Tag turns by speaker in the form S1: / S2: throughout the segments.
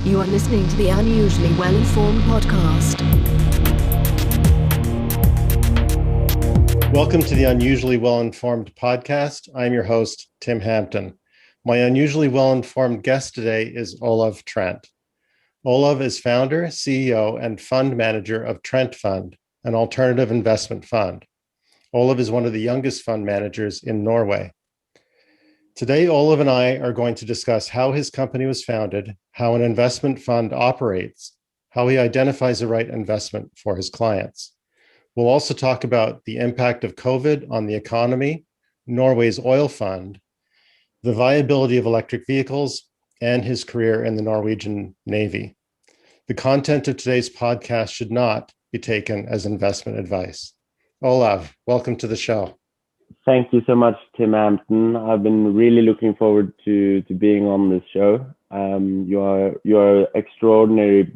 S1: You are listening to the Unusually Well-Informed podcast.
S2: Welcome to the Unusually Well-Informed podcast. I'm your host, Tim Hampton. My unusually well-informed guest today is Olav Trent. Olav is founder, CEO, and fund manager of Trent Fund, an alternative investment fund. Olav is one of the youngest fund managers in Norway. Today, Olav and I are going to discuss how his company was founded, how an investment fund operates, how he identifies the right investment for his clients. We'll also talk about the impact of COVID on the economy, Norway's oil fund, the viability of electric vehicles, and his career in the Norwegian Navy. The content of today's podcast should not be taken as investment advice. Olav, welcome to the show.
S3: Thank you so much, Tim Hampton. I've been really looking forward to being on this show. You're an extraordinary,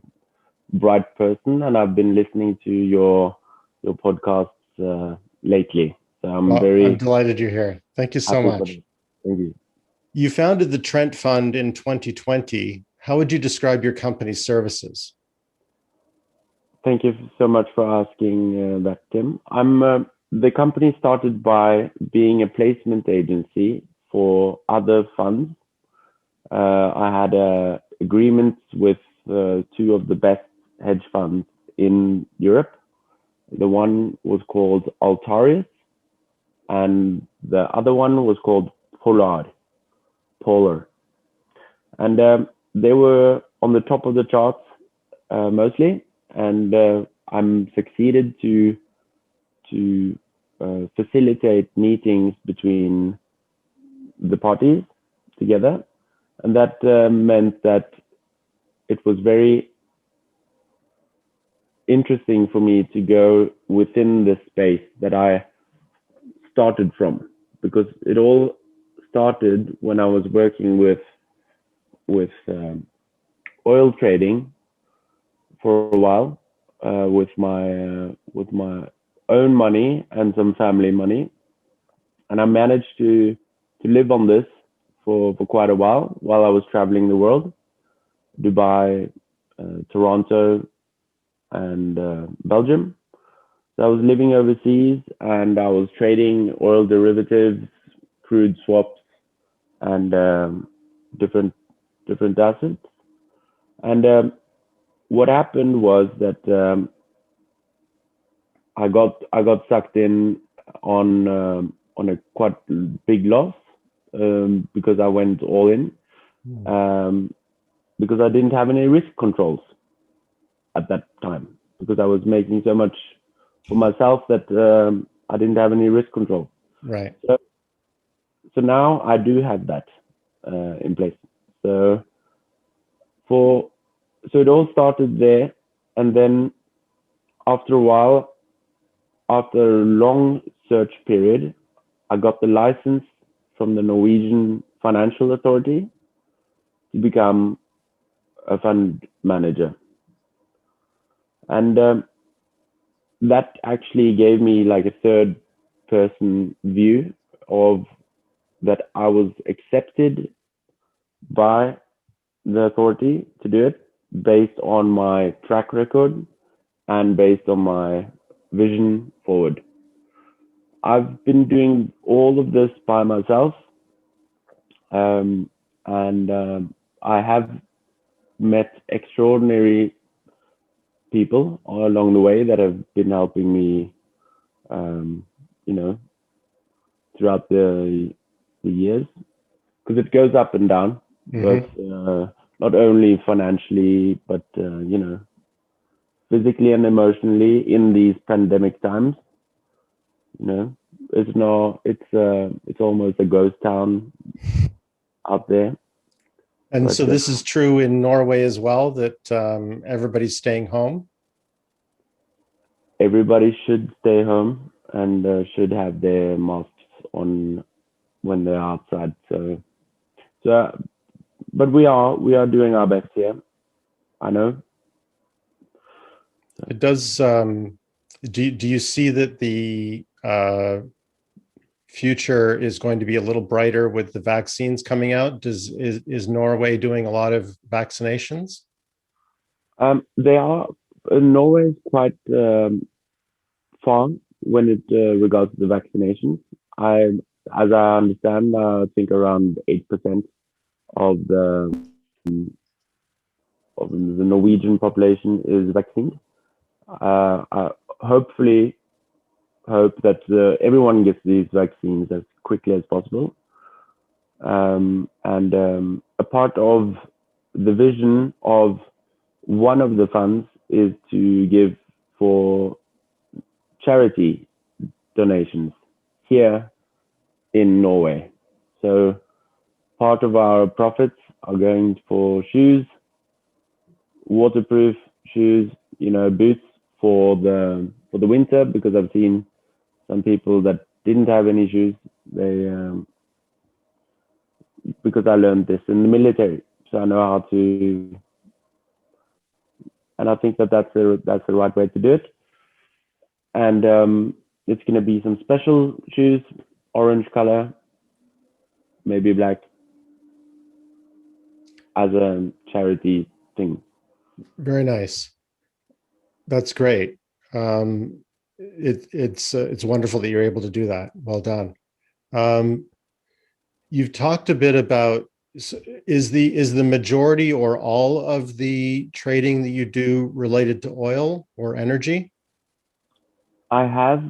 S3: bright person, and I've been listening to your podcasts lately. So I'm
S2: delighted you're here. Thank you so much.
S3: Thank you.
S2: You founded the Trent Fund in 2020. How would you describe your company's services?
S3: Thank you so much for asking that, Tim. The company started by being a placement agency for other funds. I had agreements with two of the best hedge funds in Europe. The one was called Altarius, and the other one was called Polar. And they were on the top of the charts mostly, and I'm succeeded to facilitate meetings between the parties together, and that meant that it was very interesting for me to go within the space that I started from, because it all started when I was working with oil trading for a while with my own money and some family money, and I managed to live on this for quite a while I was traveling the world, Dubai, Toronto, and Belgium. So I was living overseas, and I was trading oil derivatives, crude swaps, and different assets. And what happened was that I got sucked in on a quite big loss because I went all in because I didn't have any risk controls at that time, because I was making so much for myself that I didn't have any risk control.
S2: Right.
S3: So now I do have that in place. So it all started there, and then after a while, after a long search period, I got the license from the Norwegian Financial Authority to become a fund manager. And that actually gave me like a third person view of that I was accepted by the authority to do it based on my track record and based on my vision forward. I've been doing all of this by myself, and I have met extraordinary people all along the way that have been helping me, throughout the years, because it goes up and down, but not only financially, but physically and emotionally in these pandemic times. It's almost a ghost town out there.
S2: And so this is true in Norway as well, that everybody's staying home?
S3: Everybody should stay home and should have their masks on when they're outside. So, but we are doing our best here, I know.
S2: It does. Do you see that the future is going to be a little brighter with the vaccines coming out? Is Norway doing a lot of vaccinations?
S3: They are Norway is quite far when it regards to the vaccinations. As I understand, I think around 8% of the Norwegian population is vaccinated. I hopefully hope that everyone gets these vaccines as quickly as possible. And a part of the vision of one of the funds is to give for charity donations here in Norway. So part of our profits are going for shoes, waterproof shoes, boots for the winter, because I've seen some people that didn't have any shoes. They because I learned this in the military, so I know how to, and I think that that's the right way to do it. And it's going to be some special shoes, orange color, maybe black, as a charity thing.
S2: Very nice. That's great. It's wonderful that you're able to do that. Well done. Um, you've talked a bit about, is the majority or all of the trading that you do related to oil or energy?
S3: I have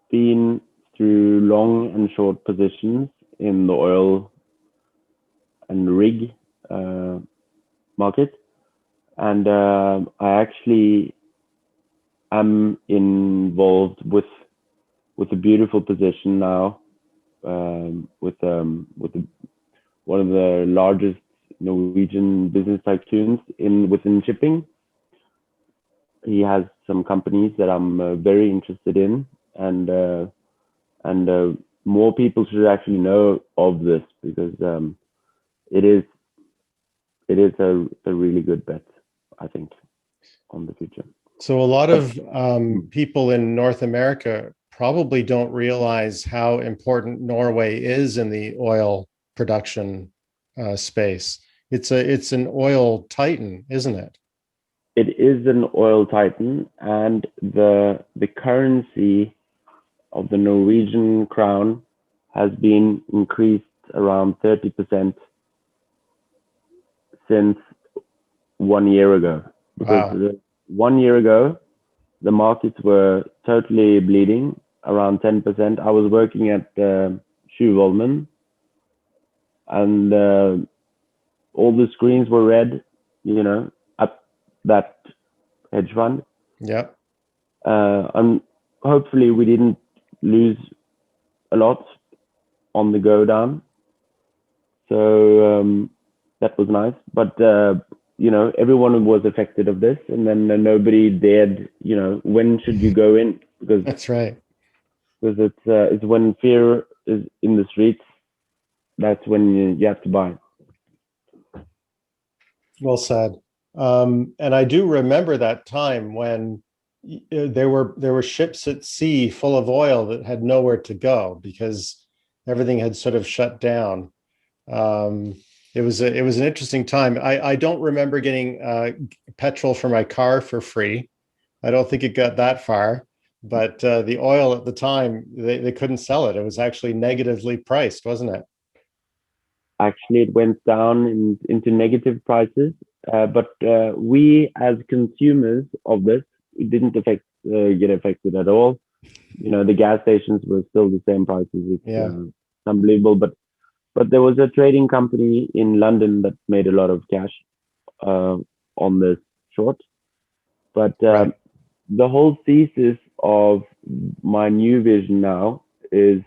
S3: been through long and short positions in the oil and rig uh, market, and I actually am involved with a beautiful position now, with one of the largest Norwegian business tycoons within shipping. He has some companies that I'm very interested in, and more people should actually know of this, because it is a really good bet, I think, on the future.
S2: So a lot
S3: But
S2: of people in North America probably don't realize how important Norway is in the oil production space. It's an oil titan, isn't it?
S3: it is an oil titan, and the currency of the Norwegian crown has been increased around 30% since 1 year ago. Because
S2: Wow.
S3: 1 year ago, the markets were totally bleeding, around 10%. I was working at Sjuvolmen, and all the screens were red, at that hedge fund.
S2: Yeah.
S3: And hopefully we didn't lose a lot on the go down. So that was nice. But everyone was affected of this, and then nobody dared. When should you go in? Because
S2: That's right.
S3: it's when fear is in the streets, that's when you have to buy.
S2: Well said. And I do remember that time when there were ships at sea full of oil that had nowhere to go because everything had sort of shut down. Um, it was an interesting time. I don't remember getting petrol for my car for free. I don't think it got that far, but the oil at the time they couldn't sell it. It was actually negatively priced, wasn't it?
S3: Actually, it went down into negative prices, but we as consumers of this, we didn't get affected at all. The gas stations were still the same prices. It's
S2: Yeah.
S3: unbelievable. But there was a trading company in London that made a lot of cash uh, on this short. But
S2: Right.
S3: the whole thesis of my new vision now is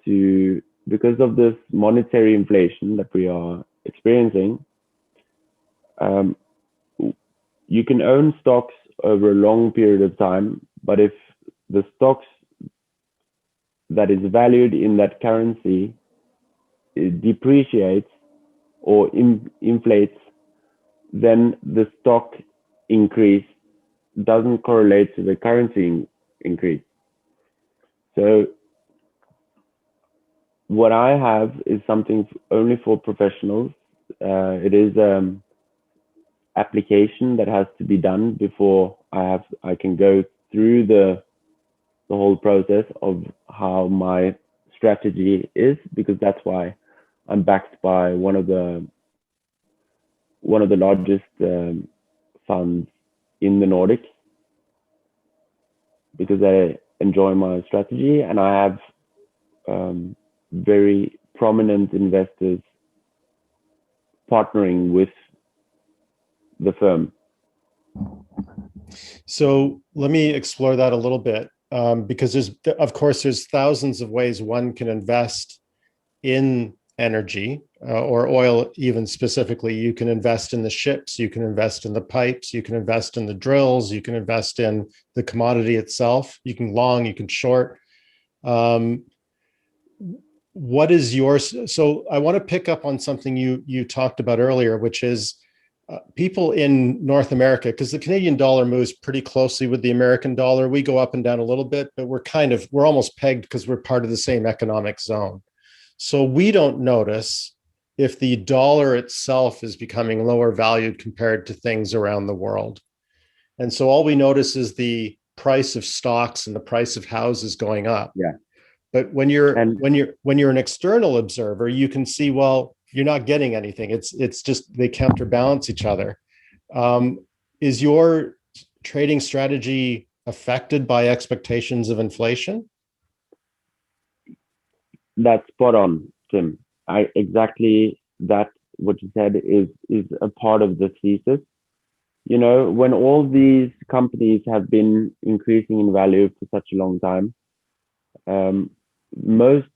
S3: to, because of this monetary inflation that we are experiencing, um, you can own stocks over a long period of time, but if the stocks that is valued in that currency it depreciates or inflates, then the stock increase doesn't correlate to the currency increase. So what I have is something only for professionals. It is application that has to be done before I can go through the whole process of how my strategy is, because that's why I'm backed by one of the largest funds in the Nordics, because I enjoy my strategy and I have very prominent investors partnering with the firm.
S2: So let me explore that a little bit, because there's thousands of ways one can invest in energy or oil. Even specifically, you can invest in the ships, you can invest in the pipes, you can invest in the drills, you can invest in the commodity itself. You can long, you can short. What is yours? So I want to pick up on something you talked about earlier, which is people in North America, because the Canadian dollar moves pretty closely with the American dollar. We go up and down a little bit, but we're almost pegged because we're part of the same economic zone. So we don't notice if the dollar itself is becoming lower valued compared to things around the world. And so all we notice is the price of stocks and the price of houses going up.
S3: Yeah.
S2: But when you're an external observer, you can see, well, you're not getting anything. It's just they counterbalance each other. Is your trading strategy affected by expectations of inflation?
S3: That's spot on, Tim. Exactly that what you said is a part of the thesis. You know, when all these companies have been increasing in value for such a long time, most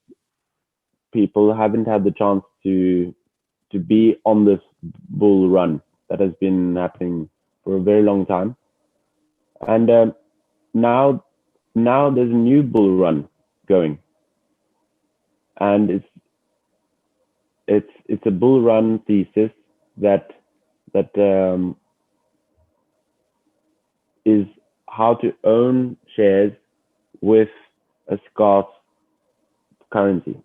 S3: people haven't had the chance to be on this bull run that has been happening for a very long time, and now there's a new bull run going, and it's a bull run thesis that is how to own shares with a scarce currency.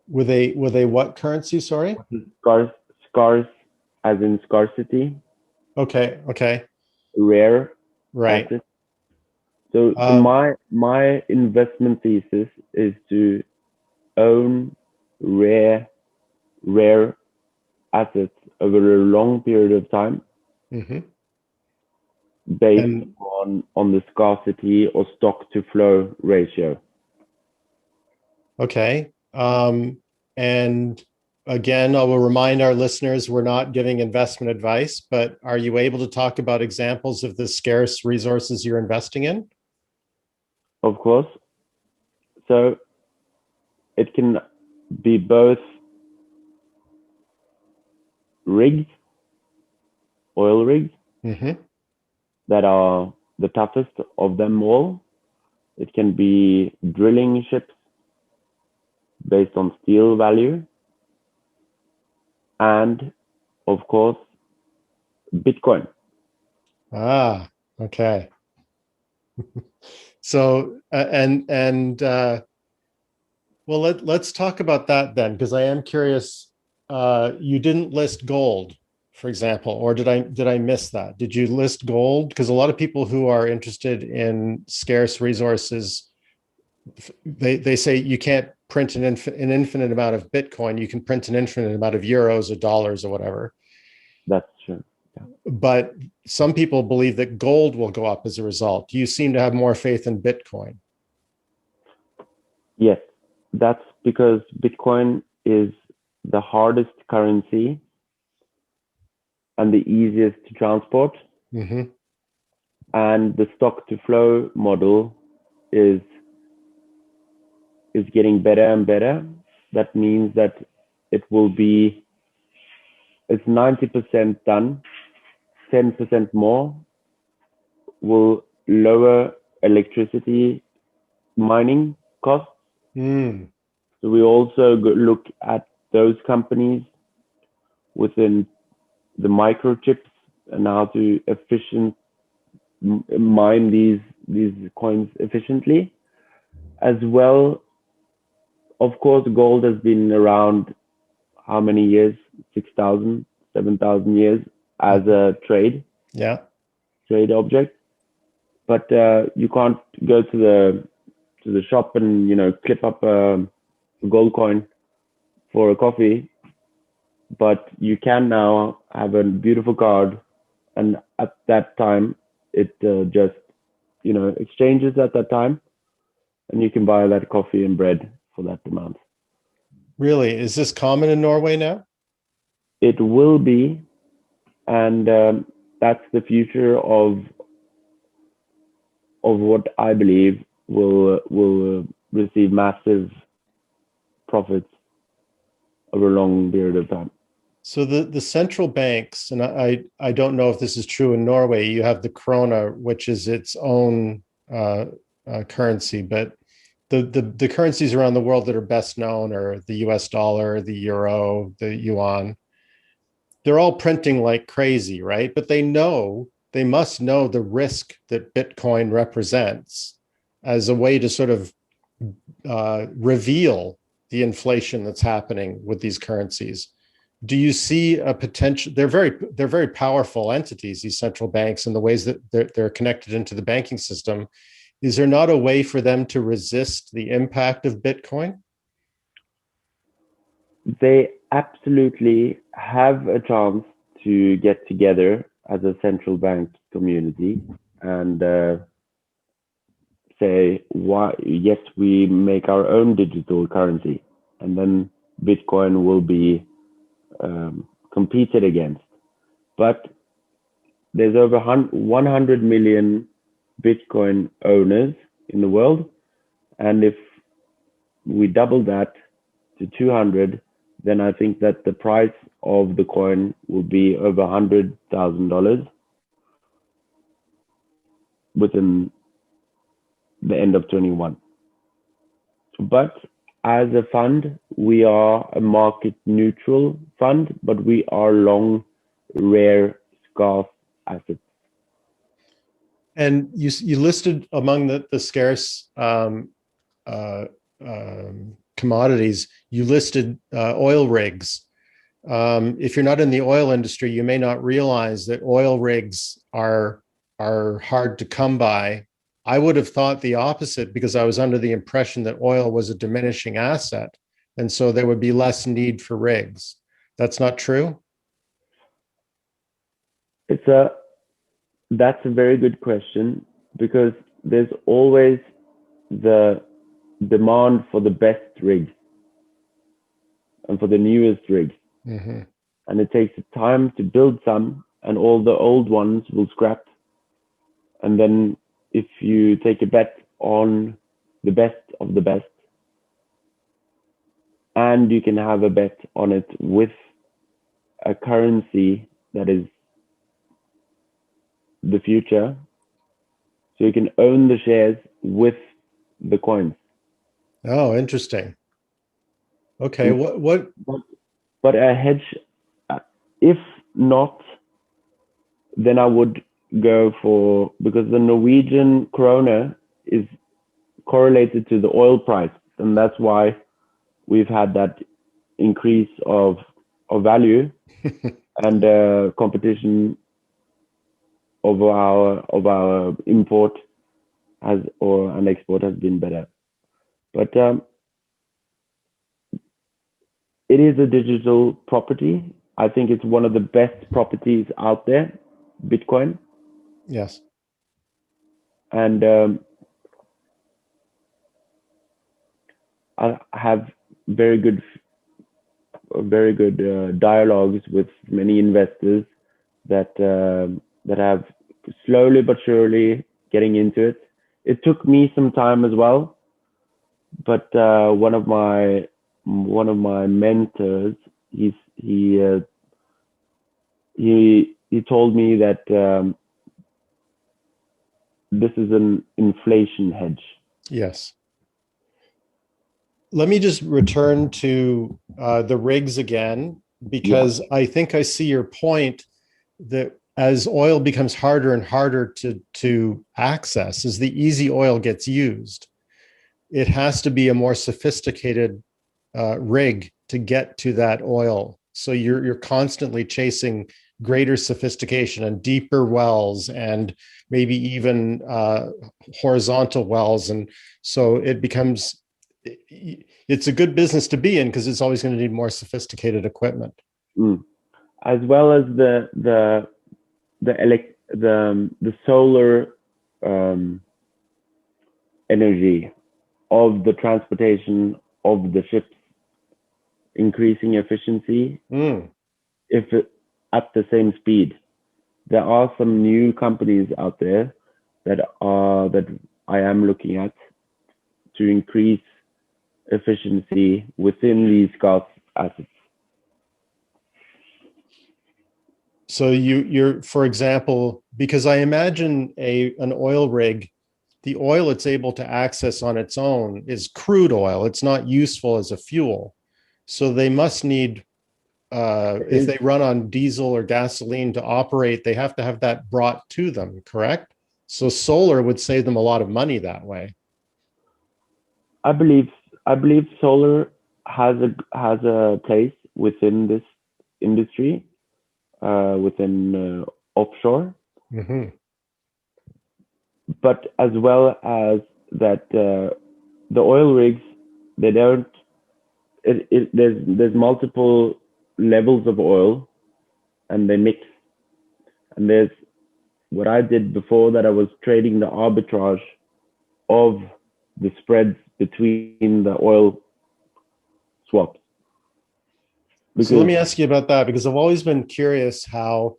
S2: With a what currency? Sorry.
S3: Scarce as in scarcity.
S2: Okay.
S3: Rare.
S2: Right.
S3: Asset. So my investment thesis is to own rare assets over a long period of time, based on the scarcity or stock to flow ratio.
S2: Okay. And again, I will remind our listeners, we're not giving investment advice, but are you able to talk about examples of the scarce resources you're investing in?
S3: Of course. So it can be both rigs, oil rigs, that are the toughest of them all. It can be drilling ships based on steel value. And of course, Bitcoin.
S2: Okay. So, well, let's talk about that then, because I am curious. You didn't list gold, for example, or did I miss that? Did you list gold? Because a lot of people who are interested in scarce resources, they say you can't print an infinite amount of Bitcoin. You can print an infinite amount of euros or dollars or whatever.
S3: That's true. Yeah.
S2: But some people believe that gold will go up as a result. You seem to have more faith in Bitcoin.
S3: Yes, that's because Bitcoin is the hardest currency and the easiest to transport. And the stock to flow model is getting better and better. That means that it's 90% done. 10% more will lower electricity mining costs. So we also look at those companies within the microchips and how to mine these coins efficiently. As well, of course, gold has been around how many years 6,000, 7,000 years as a trade object. But you can't go to the shop and clip up a gold coin for a coffee. But you can now have a beautiful card, and at that time it just exchanges at that time, and you can buy that coffee and bread for that amount.
S2: Really? Is this common in Norway now?
S3: It will be, and that's the future of what I believe will receive massive profits over a long period of time.
S2: So the central banks, and I don't know if this is true in Norway, you have the krona, which is its own currency, but the currencies around the world that are best known are the US dollar, the euro, the yuan. They're all printing like crazy, right? But they must know the risk that Bitcoin represents as a way to sort of reveal the inflation that's happening with these currencies. Do you see a potential? They're very powerful entities, these central banks, and the ways that they're connected into the banking system. Is there not a way for them to resist the impact of Bitcoin?
S3: They absolutely have a chance to get together as a central bank community and say, yes, we make our own digital currency, and then Bitcoin will be competed against. But there's over 100 million Bitcoin owners in the world, and if we double that to 200, then I think that the price of the coin will be over $100,000 within the end of 21. But as a fund, we are a market neutral fund, but we are long, rare, scarce assets.
S2: And you listed among the scarce commodities, you listed oil rigs. If you're not in the oil industry, you may not realize that oil rigs are hard to come by. I would have thought the opposite, because I was under the impression that oil was a diminishing asset, and so there would be less need for rigs. That's not true?
S3: That's a very good question, because there's always the demand for the best rigs and for the newest rigs.
S2: Mm-hmm.
S3: And it takes time to build some, and all the old ones will scrap. And then if you take a bet on the best of the best, and you can have a bet on it with a currency that is the future, so you can own the shares with the coins.
S2: Oh, interesting. Okay,
S3: But a hedge, if not, then I would go for, because the Norwegian krona is correlated to the oil price, and that's why we've had that increase of value and competition of our import and export has been better. But it is a digital property. I think it's one of the best properties out there, Bitcoin.
S2: Yes.
S3: And I have very good dialogues with many investors that have slowly but surely getting into it. It took me some time as well, but one of my mentors, he told me that this is an inflation hedge.
S2: Yes. Let me just return to the rigs again, because I think I see your point that as oil becomes harder and harder to access, as the easy oil gets used, it has to be a more sophisticated rig to get to that oil So you're constantly chasing greater sophistication and deeper wells, and maybe even horizontal wells. And so it's a good business to be in because it's always going to need more sophisticated equipment.
S3: As well as the solar energy of the transportation of the ships, increasing efficiency if it, at the same speed. There are some new companies out there that I am looking at to increase efficiency within these gas assets.
S2: So you're, for example, because I imagine an oil rig, the oil it's able to access on its own is crude oil. It's not useful as a fuel. So they must need, if they run on diesel or gasoline to operate, they have to have that brought to them, correct? So solar would save them a lot of money that way.
S3: I believe solar has a place within this industry, within offshore.
S2: Mm-hmm.
S3: But as well as that, the oil rigs, they don't. There's multiple levels of oil, and they mix. And there's what I did before, that I was trading the arbitrage of the spreads between the oil swaps.
S2: So let me ask you about that, because I've always been curious how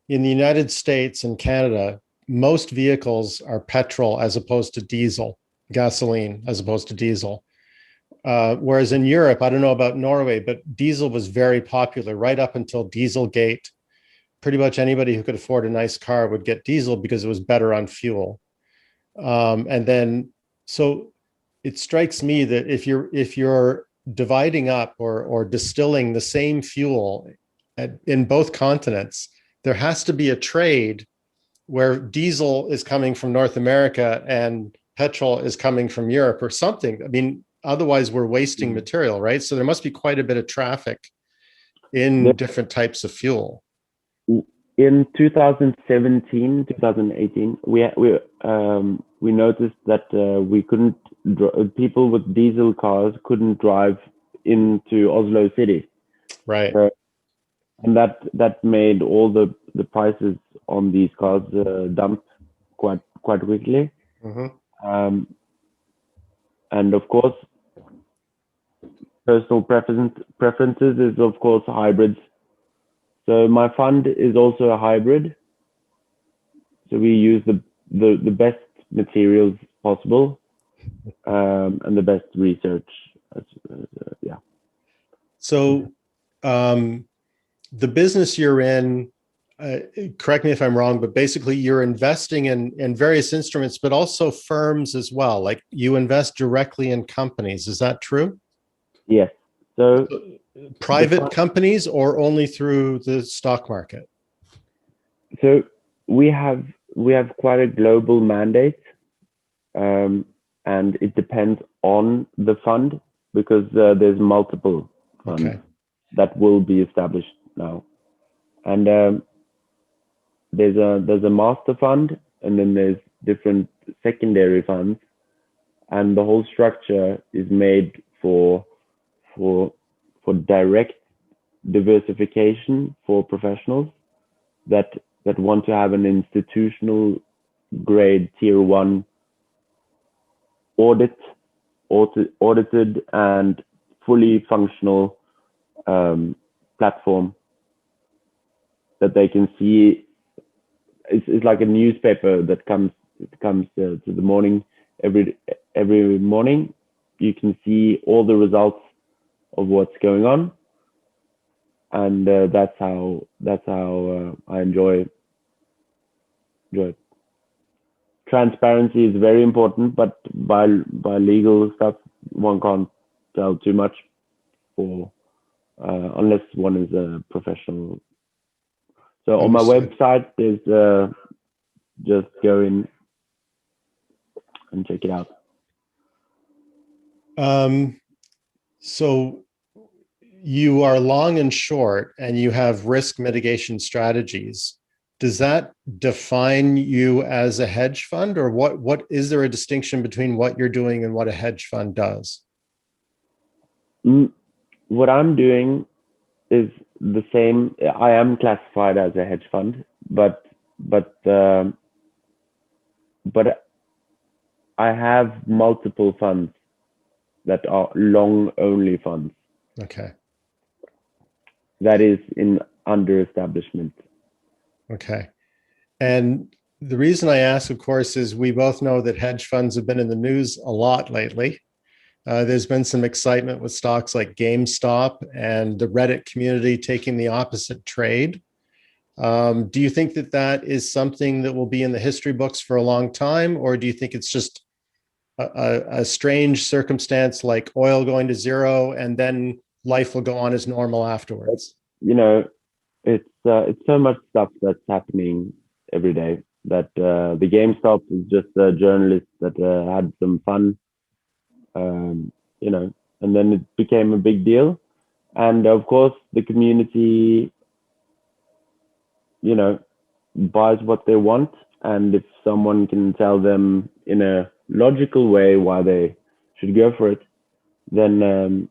S2: in the United States and Canada, most vehicles are petrol as opposed to diesel, gasoline as opposed to diesel. Whereas in Europe, I don't know about Norway, but diesel was very popular right up until Dieselgate. Pretty much anybody who could afford a nice car would get diesel because it was better on fuel. And then, so it strikes me that if you're dividing up or distilling the same fuel in both continents, there has to be a trade where diesel is coming from North America and petrol is coming from Europe or something. I mean, otherwise we're wasting material, right? So there must be quite a bit of traffic in different types of fuel.
S3: In 2017, 2018, we noticed that we couldn't, people with diesel cars couldn't drive into Oslo city.
S2: Right.
S3: And that made all the prices on these cars dump quite quickly.
S2: Mm-hmm.
S3: And of course, personal preferences is of course hybrids. So my fund is also a hybrid. So we use the best materials possible, and the best research. Yeah.
S2: So the business you're in, correct me if I'm wrong, but basically you're investing in various instruments, but also firms as well. Like you invest directly in companies. Is that true?
S3: Yes. So
S2: private companies or only through the stock market?
S3: So we have quite a global mandate, and it depends on the fund, because there's multiple funds that will be established now, and there's a master fund, and then there's different secondary funds, and the whole structure is made for direct diversification for professionals that want to have an institutional grade tier 1 audited and fully functional platform that they can see. It's like a newspaper that comes to the morning every morning. You can see all the results of what's going on, and that's how I enjoy it. Transparency is very important, but by legal stuff, one can't tell too much for unless one is a professional. So on my website, there's just go in and check it out.
S2: So you are long and short and you have risk mitigation strategies. Does that define you as a hedge fund, or what is there a distinction between what you're doing and what a hedge fund does?
S3: What I'm doing is the same. I am classified as a hedge fund, but but I have multiple funds that are long only funds.
S2: Okay.
S3: That is in under establishment.
S2: Okay. And the reason I ask, of course, is we both know that hedge funds have been in the news a lot lately. There's been some excitement with stocks like GameStop and the Reddit community taking the opposite trade. Do you think that that is something that will be in the history books for a long time, or do you think it's just a strange circumstance like oil going to zero and then life will go on as normal afterwards?
S3: You know, it's so much stuff that's happening every day that the GameStop is just a journalist that had some fun, and then it became a big deal. And of course, the community, buys what they want. And if someone can tell them in a logical way why they should go for it, then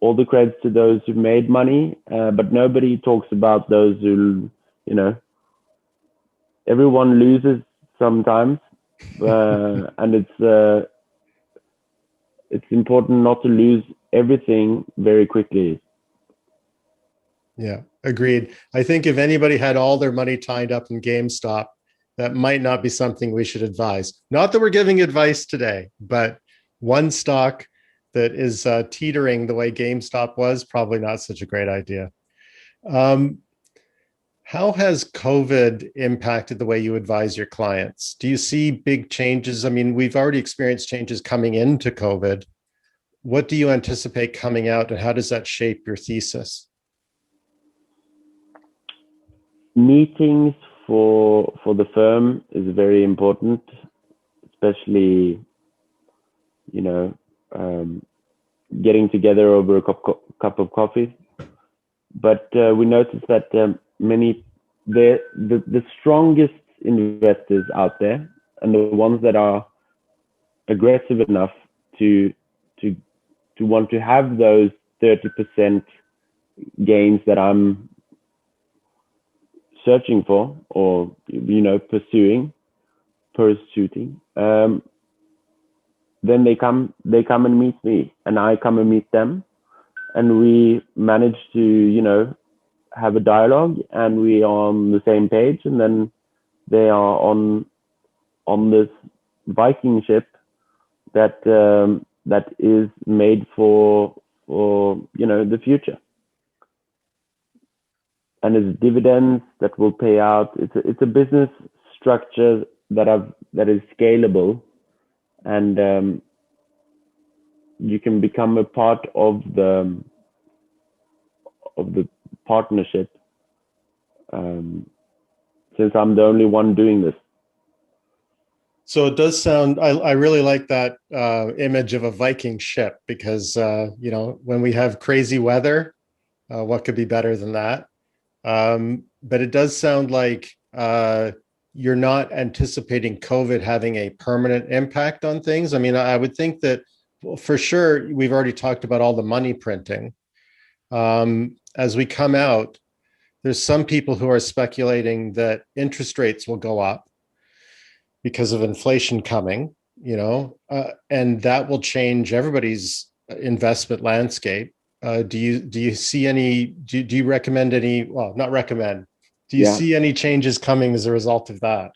S3: all the credit to those who made money. But nobody talks about those who, everyone loses sometimes. And it's important not to lose everything very quickly.
S2: Yeah, agreed. I think if anybody had all their money tied up in GameStop, that might not be something we should advise. Not that we're giving advice today, but one stock that is teetering the way GameStop was, probably not such a great idea. How has COVID impacted the way you advise your clients? Do you see big changes? I mean, we've already experienced changes coming into COVID. What do you anticipate coming out, and how does that shape your thesis?
S3: Meetings for the firm is very important, especially getting together over a cup of coffee. But we noticed that the strongest investors out there, and the ones that are aggressive enough to want to have those 30% gains that I'm searching for, or pursuing, then they come and meet me, and I come and meet them, and we manage to have a dialogue, and we are on the same page, and then they are on this Viking ship that is made for the future. And it's dividends that will pay out. It's a business structure that is scalable, and you can become a part of the partnership. Since I'm the only one doing this.
S2: So it does sound. I really like that image of a Viking ship, because when we have crazy weather, what could be better than that? But it does sound like you're not anticipating COVID having a permanent impact on things. I mean, I would think that, well, for sure, we've already talked about all the money printing. As we come out, there's some people who are speculating that interest rates will go up because of inflation coming, and that will change everybody's investment landscape. Do you see any? Do you recommend any? Well, not recommend. Do you see any changes coming as a result of that?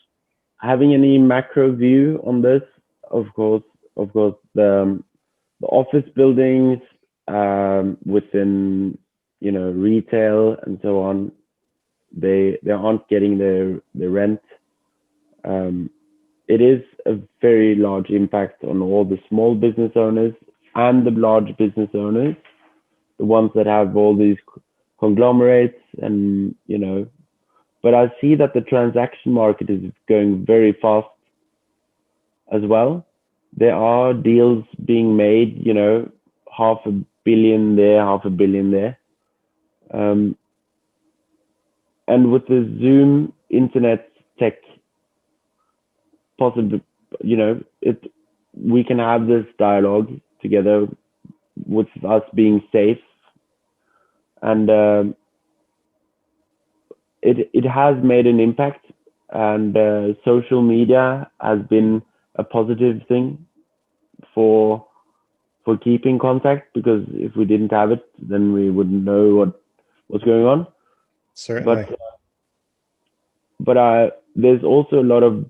S3: Having any macro view on this, of course, the office buildings within retail and so on, they aren't getting their rent. It is a very large impact on all the small business owners and the large business owners, the ones that have all these conglomerates, and but I see that the transaction market is going very fast as well. There are deals being made, $500 billion there, half a billion there. And with the Zoom internet tech possible, we can have this dialogue together with us being safe, and it has made an impact, and social media has been a positive thing for keeping contact, because if we didn't have it, then we wouldn't know what's going on.
S2: Certainly.
S3: But there's also a lot of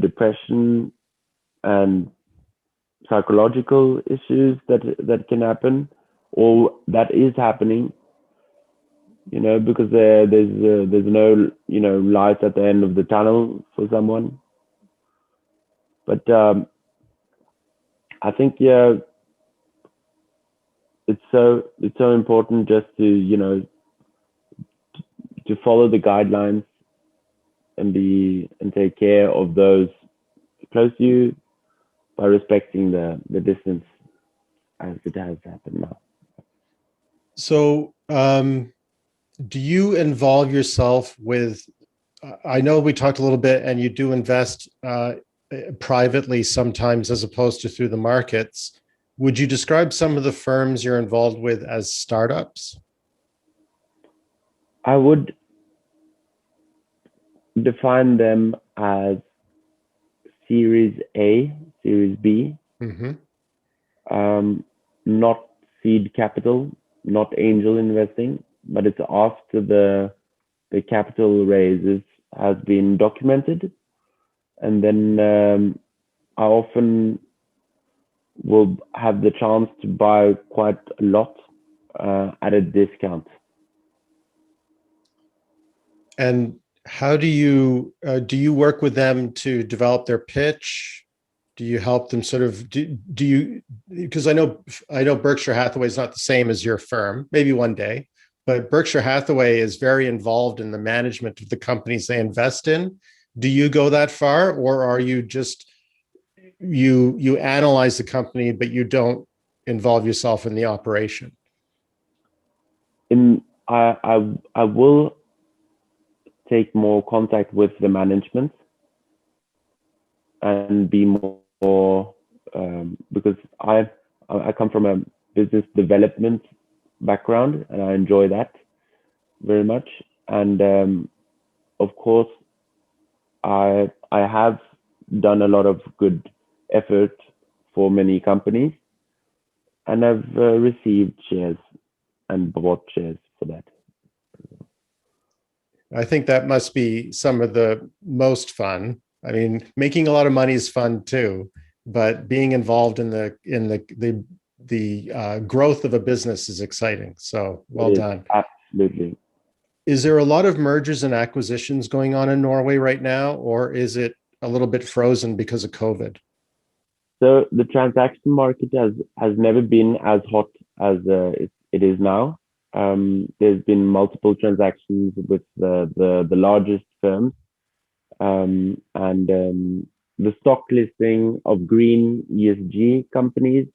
S3: depression and psychological issues that can happen, or that is happening, because there's no light at the end of the tunnel for someone. But I think it's so important just to to follow the guidelines and take care of those close to you by respecting the distance, as it has happened now.
S2: So do you involve yourself with, I know we talked a little bit, and you do invest privately sometimes as opposed to through the markets. Would you describe some of the firms you're involved with as startups?
S3: I would define them as Series A, Series B, not seed capital, not angel investing, but it's after the capital raises has been documented, and then I often will have the chance to buy quite a lot at a discount.
S2: And how do you work with them to develop their pitch? Do you help them sort of, do you, because I know Berkshire Hathaway is not the same as your firm, maybe one day, but Berkshire Hathaway is very involved in the management of the companies they invest in. Do you go that far, or are you just, you analyze the company, but you don't involve yourself in the operation?
S3: I will take more contact with the management and be more because I come from a business development background, and I enjoy that very much. And of course, I have done a lot of good effort for many companies, and I've received shares and bought shares for that.
S2: I think that must be some of the most fun. I mean, making a lot of money is fun too, but being involved in the growth of a business is exciting. So well done.
S3: Absolutely.
S2: Is there a lot of mergers and acquisitions going on in Norway right now, or is it a little bit frozen because of COVID?
S3: So the transaction market has never been as hot as it is now. There's been multiple transactions with the largest firms, and the stock listing of green ESG companies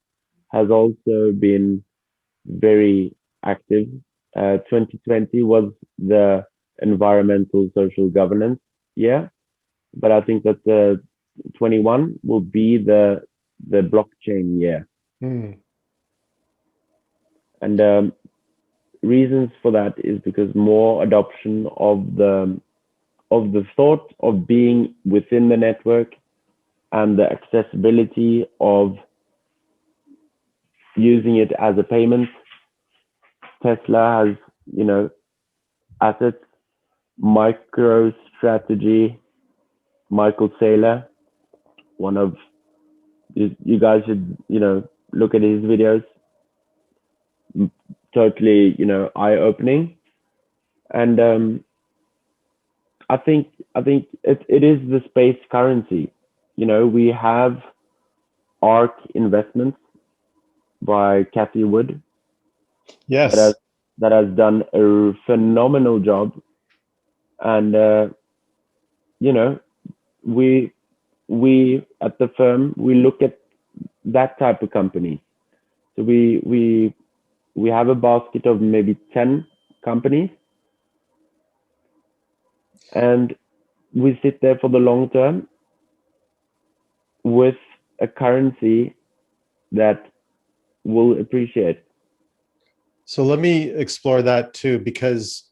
S3: has also been very active. 2020 was the environmental social governance year, but I think that 21 will be the blockchain year. And reasons for that is because more adoption of the thought of being within the network, and the accessibility of using it as a payment. Tesla has, assets. MicroStrategy, Michael Saylor, one of you guys should, look at his videos. Totally, eye-opening. And I think it is the space currency. We have Ark Investments by Cathy Wood.
S2: Yes.
S3: That has done a phenomenal job. And we at the firm, we look at that type of company. So we we have a basket of maybe 10 companies, and we sit there for the long term with a currency that will appreciate.
S2: So let me explore that too, because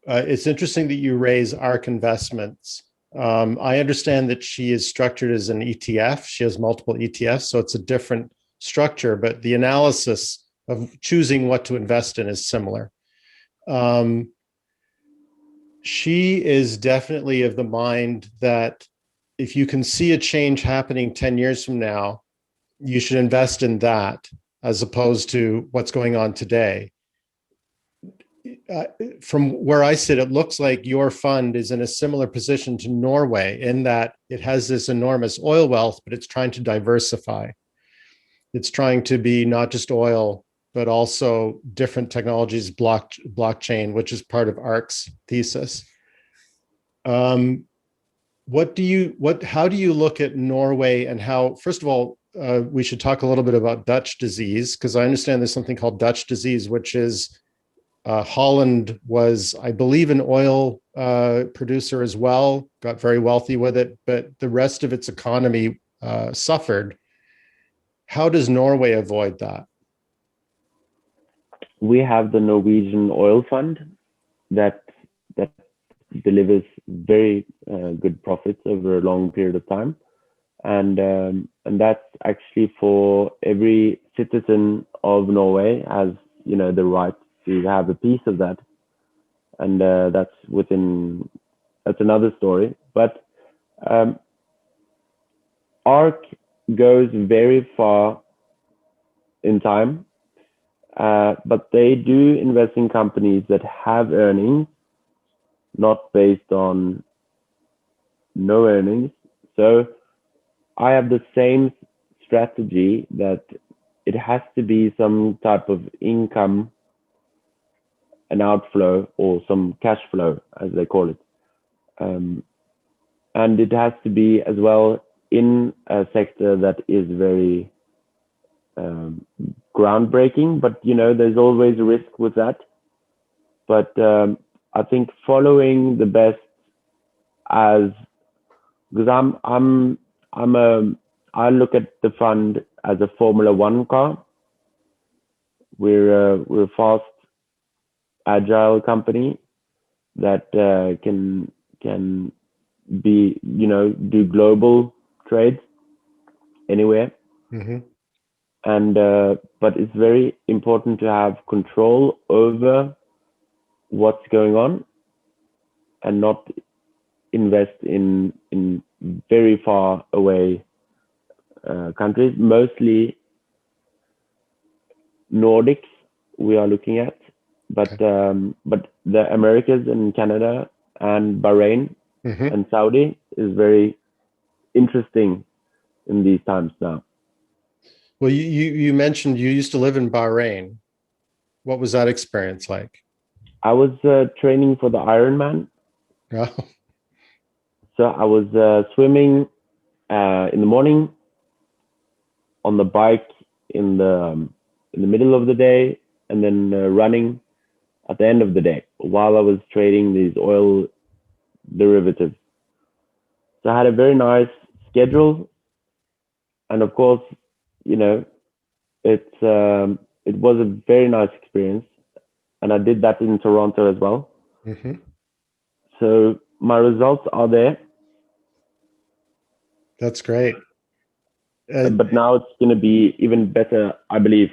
S2: it's interesting that you raise Ark Investments. I understand that she is structured as an ETF. She has multiple ETFs, so it's a different structure, but the analysis of choosing what to invest in is similar. She is definitely of the mind that if you can see a change happening 10 years from now, you should invest in that as opposed to what's going on today. From where I sit, it looks like your fund is in a similar position to Norway in that it has this enormous oil wealth, but it's trying to diversify. It's trying to be not just oil, but also different technologies, blockchain, which is part of Ark's thesis. How do you look at Norway and how, first of all, we should talk a little bit about Dutch disease, because I understand there's something called Dutch disease, which is Holland was, I believe, an oil producer as well, got very wealthy with it, but the rest of its economy suffered. How does Norway avoid that?
S3: We have the Norwegian Oil Fund that delivers very good profits over a long period of time, and that's actually for every citizen of Norway has the right to have a piece of that, and that's another story. But Ark goes very far in time, but they do invest in companies that have earnings, not based on no earnings. So I have the same strategy, that it has to be some type of income, an outflow, or some cash flow, as they call it. And it has to be as well in a sector that is very groundbreaking, but there's always a risk with that. But I think following the best, because I look at the fund as a Formula One car. We're a fast, agile company that can be do global trades anywhere.
S2: Mm-hmm.
S3: And but it's very important to have control over what's going on and not invest in very far away countries, mostly Nordics we are looking at, but the Americas and Canada and Bahrain and Saudi is very interesting in these times now.
S2: Well, you mentioned you used to live in Bahrain. What was that experience like?
S3: I was training for the Ironman.
S2: Oh.
S3: So I was swimming in the morning, on the bike in the middle of the day, and then running at the end of the day while I was trading these oil derivatives. So I had a very nice schedule, and of course, it was a very nice experience, and I did that in Toronto as well.
S2: Mm-hmm.
S3: So my results are there.
S2: That's great.
S3: But now it's going to be even better, I believe,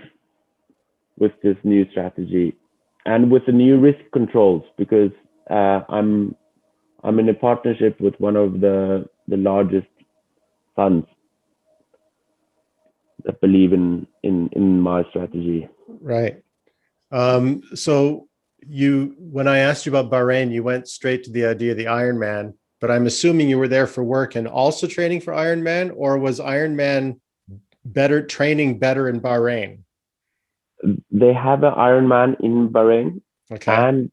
S3: with this new strategy and with the new risk controls, because I'm in a partnership with one of the largest funds that believe in my strategy.
S2: Right. So when I asked you about Bahrain, you went straight to the idea of the Ironman, but I'm assuming you were there for work and also training for Ironman, or was Ironman training better in Bahrain?
S3: They have an Ironman in Bahrain.
S2: Okay.
S3: And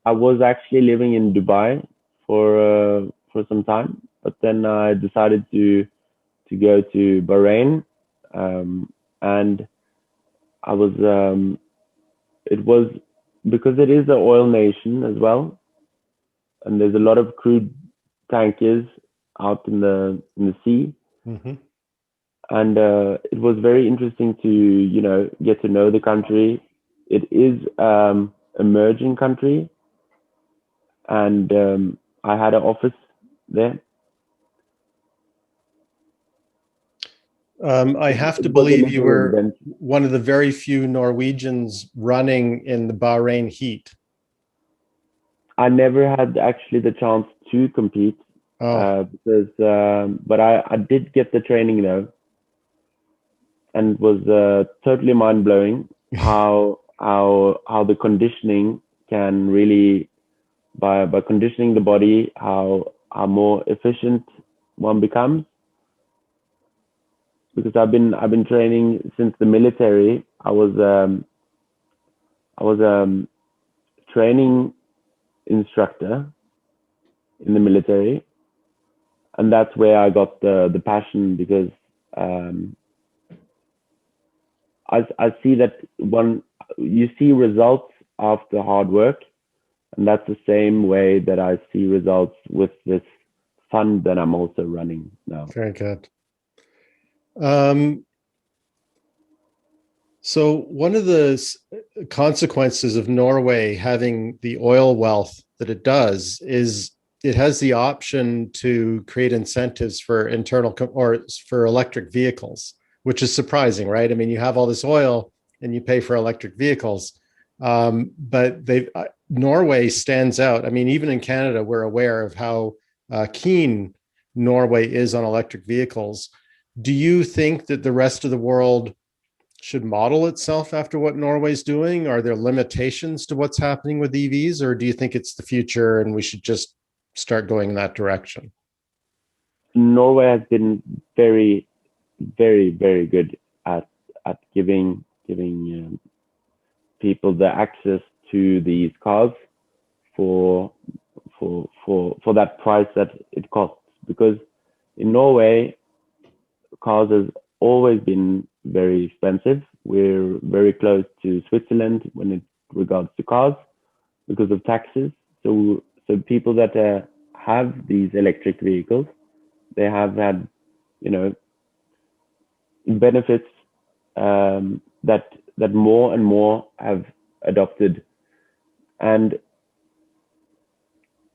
S3: I was actually living in Dubai for some time, but then I decided to go to Bahrain, and I was it was because it is an oil nation as well, and there's a lot of crude tankers out in the sea.
S2: Mm-hmm.
S3: And it was very interesting to get to know the country. It is emerging country, and I had an office there.
S2: I have to
S3: It was a
S2: believe you
S3: little
S2: were
S3: adventure.
S2: one of the very few Norwegians running in the Bahrain heat.
S3: I never had actually the chance to compete
S2: Oh,
S3: because, but I did get the training though, and it was totally mind blowing how the conditioning can really by conditioning the body how more efficient one becomes. Because I've been training since the military. I was training instructor in the military, and that's where I got the passion because um, I see that you see results after hard work, and that's the same way that I see results with this fund that I'm also running now.
S2: very good. Um, so one of the consequences of Norway having the oil wealth that it does is it has the option to create incentives for or for electric vehicles, which is surprising, right? I mean, you have all this oil and you pay for electric vehicles, but Norway stands out. I mean, even in Canada, we're aware of how keen Norway is on electric vehicles. Do you think that the rest of the world should model itself after what Norway's doing? Are there limitations to what's happening with EVs, or do you think it's the future and we should just start going in that direction?
S3: Norway has been very, very, very good at giving people the access to these cars for that price that it costs. Because in Norway, cars has always been very expensive. We're very close to Switzerland when it regards to cars because of taxes. So people that have these electric vehicles, they have had, you know, benefits that more and more have adopted. And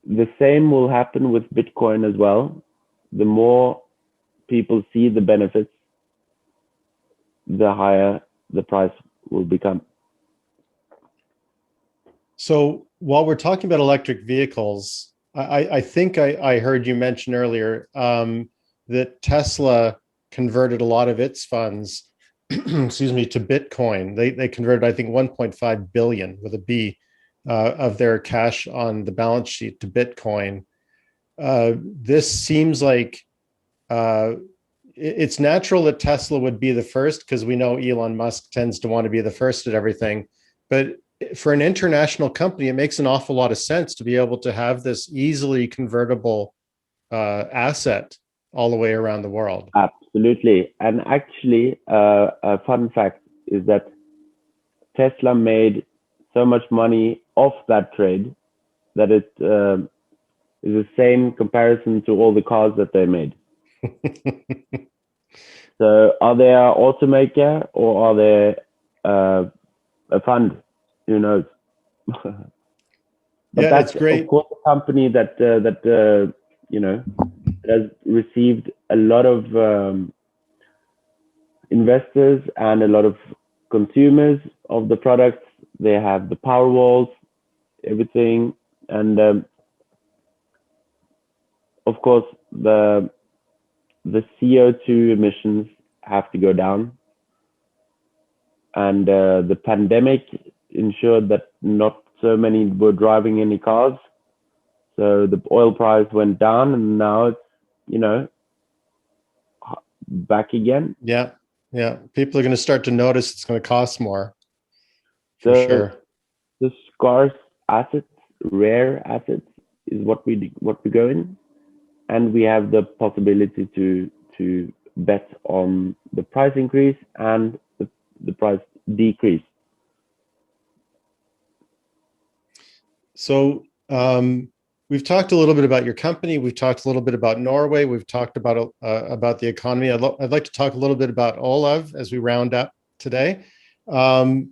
S3: the same will happen with Bitcoin as well. The more people see the benefits, the higher the price will become.
S2: So while we're talking about electric vehicles, I think I heard you mention earlier that Tesla converted a lot of its funds, excuse me, to Bitcoin. They converted, I think, 1.5 billion with a B of their cash on the balance sheet to Bitcoin. This seems like uh, it's natural that Tesla would be the first because we know Elon Musk tends to want to be the first at everything. But for an international company, it makes an awful lot of sense to be able to have this easily convertible asset all the way around the world.
S3: Absolutely. And actually, a fun fact is that Tesla made so much money off that trade that it is the same comparison to all the cars that they made. So are they an automaker or are they a fund? Who knows? But
S2: Yeah,
S3: that's
S2: it's great.
S3: of course a company that has received a lot of investors and a lot of consumers of the products. They have the power walls, everything, and of course the CO2 emissions have to go down. And the pandemic ensured that not so many were driving any cars. So the oil price went down, and now it's, back again.
S2: Yeah, yeah. People are going to start to notice it's going to cost more, for
S3: The
S2: sure.
S3: the scarce assets, rare assets, is what we go in, and we have the possibility to bet on the price increase and the price decrease.
S2: So we've talked a little bit about your company. We've talked a little bit about Norway. We've talked about the economy. I'd like to talk a little bit about Olav as we round up today. Um,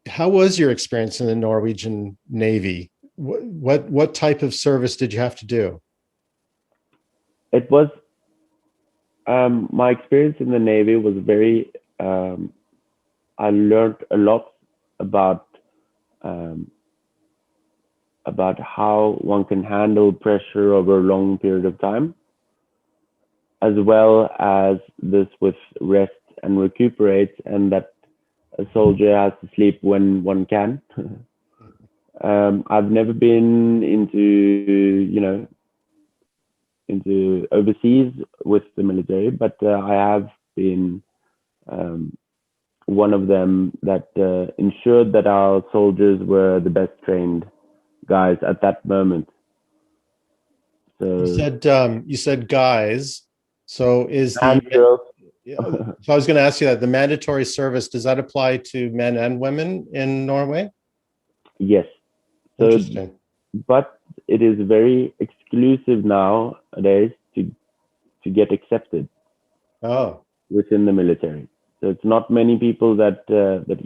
S2: how was your experience in the Norwegian Navy? What type of service did you have to do?
S3: It was my experience in the Navy was very. I learned a lot about um, about how one can handle pressure over a long period of time, as well as this with rest and recuperate, and that a soldier has to sleep when one can. I've never been into overseas with the military, but I have been um, one of them that ensured that our soldiers were the best trained guys at that moment.
S2: You
S3: So,
S2: said guys. So is the
S3: and girls,
S2: so I was going to ask you that the mandatory service, does that apply to men and women in Norway?
S3: yes. So,
S2: Interesting.
S3: but it is very exclusive nowadays to get accepted
S2: Oh,
S3: within the military. So it's not many people that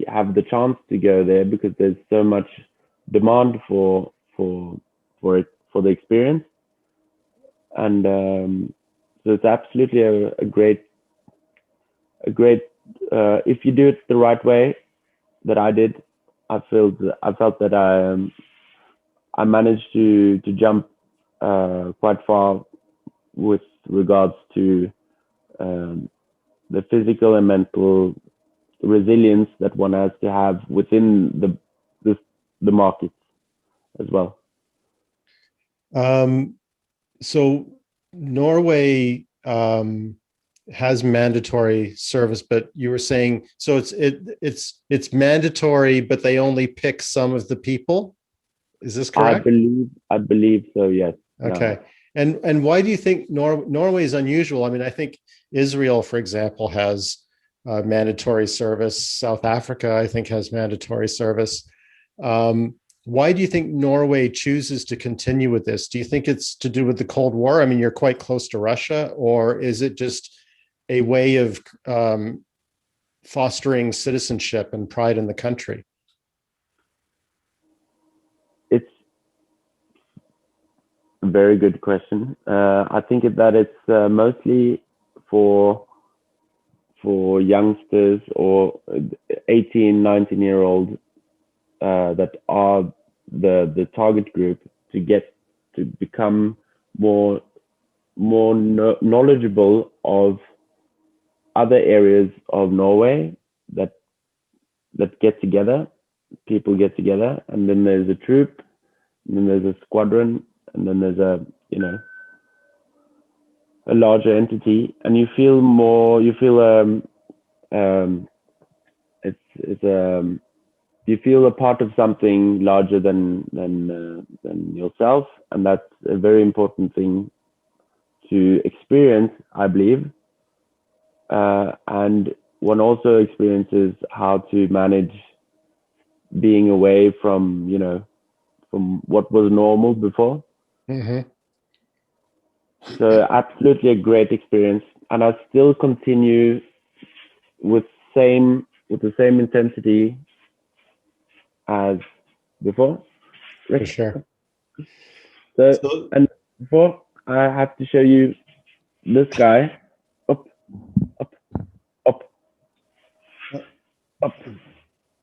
S3: have the chance to go there because there's so much demand for it for the experience, and so it's absolutely a great if you do it the right way that I did. I felt that I managed to jump quite far with regards to um, the physical and mental resilience that one has to have within the markets as well.
S2: um, so Norway has mandatory service, but you were saying so it's mandatory, but they only pick some of the people. Is this correct?
S3: I believe so. Yes. Yeah.
S2: Okay. And why do you think Norway is unusual? I mean, I think Israel, for example, has mandatory service. South Africa, I think, has mandatory service. Why do you think Norway chooses to continue with this? Do you think it's to do with the Cold War? I mean, you're quite close to Russia, or is it just a way of fostering citizenship and pride in the country?
S3: It's a very good question. I think that it's mostly for youngsters or 18, 19-year old that are the target group to get to become more knowledgeable of other areas of Norway that get together. People get together, and then there's a troop, and then there's a squadron, and then there's a larger entity, and you feel more. You feel it's you feel a part of something larger than yourself, and that's a very important thing to experience, I believe. And one also experiences how to manage being away from from what was normal before.
S2: Mm-hmm.
S3: So absolutely a great experience, and I still continue with the same intensity as before.
S2: For sure.
S3: So,
S2: So
S3: and before I have to show you this guy. Up, up, up, up.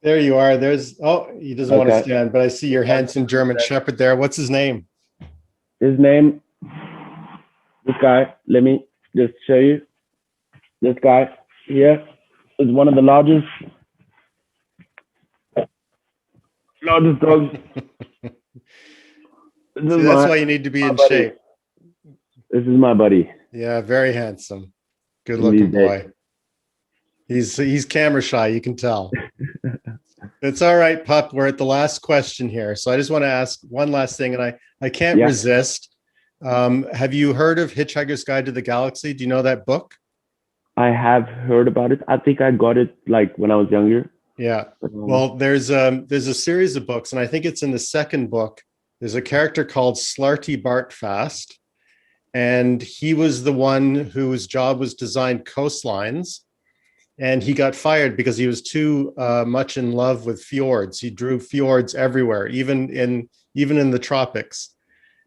S2: there you are. He doesn't want to
S3: Okay.
S2: stand, but I see your handsome German Shepherd there. What's his name?
S3: His name, this guy. Let me just show you. This guy here is one of the largest dogs.
S2: See, that's why you need to be in
S3: buddy.
S2: shape.
S3: This is my buddy.
S2: Yeah, very handsome. Good
S3: In these
S2: looking
S3: days.
S2: boy. He's camera shy, you can tell. It's all right, Pup. We're at the last question here. So I just want to ask one last thing, and I can't resist. Have you heard of Hitchhiker's Guide to the Galaxy? Do you know that book?
S3: I have heard about it. I think I got it like when I was younger.
S2: Yeah. Well, there's a series of books, and I think it's in the second book. There's a character called Slarty Bartfast, and he was the one whose job was design coastlines, and he got fired because he was too much in love with fjords. He drew fjords everywhere, even in the tropics,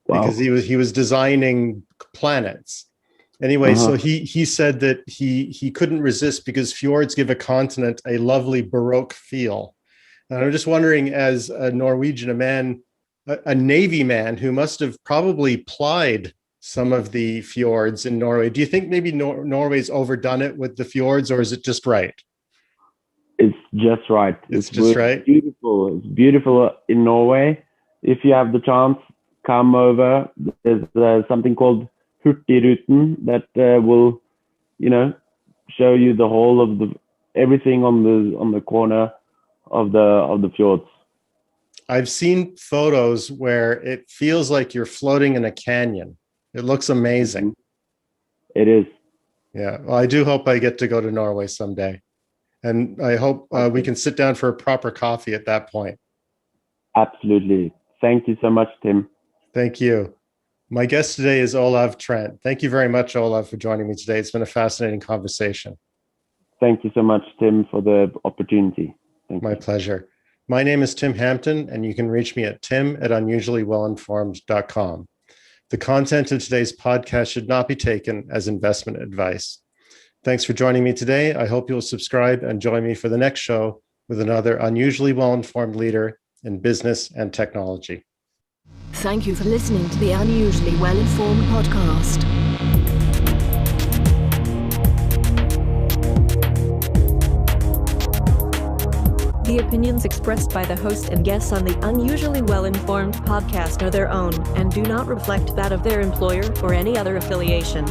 S2: because he was designing planets. Anyway, so he said that he couldn't resist because fjords give a continent a lovely Baroque feel. And I'm just wondering, as a Norwegian, a Navy man who must have probably plied some of the fjords in Norway, do you think maybe Norway's overdone it with the fjords, or is it just right?
S3: It's just right.
S2: It's just right.
S3: Beautiful. It's beautiful in Norway. If you have the chance, come over. There's something called Hurtigruten that will, show you the whole of everything on the corner of the fjords.
S2: I've seen photos where it feels like you're floating in a canyon. It looks amazing.
S3: It is.
S2: Yeah. Well, I do hope I get to go to Norway someday, and I hope we can sit down for a proper coffee at that point.
S3: Absolutely. Thank you so much, Tim.
S2: Thank you. My guest today is Olav Trent. Thank you very much, Olav, for joining me today. It's been a fascinating conversation.
S3: Thank you so much, Tim, for the opportunity.
S2: My pleasure. My name is Tim Hampton, and you can reach me at tim@unusuallywellinformed.com. The content of today's podcast should not be taken as investment advice. Thanks for joining me today. I hope you'll subscribe and join me for the next show with another unusually well-informed leader in business and technology.
S1: Thank you for listening to the Unusually Well-Informed podcast. The opinions expressed by the host and guests on the Unusually Well-Informed podcast are their own and do not reflect that of their employer or any other affiliation.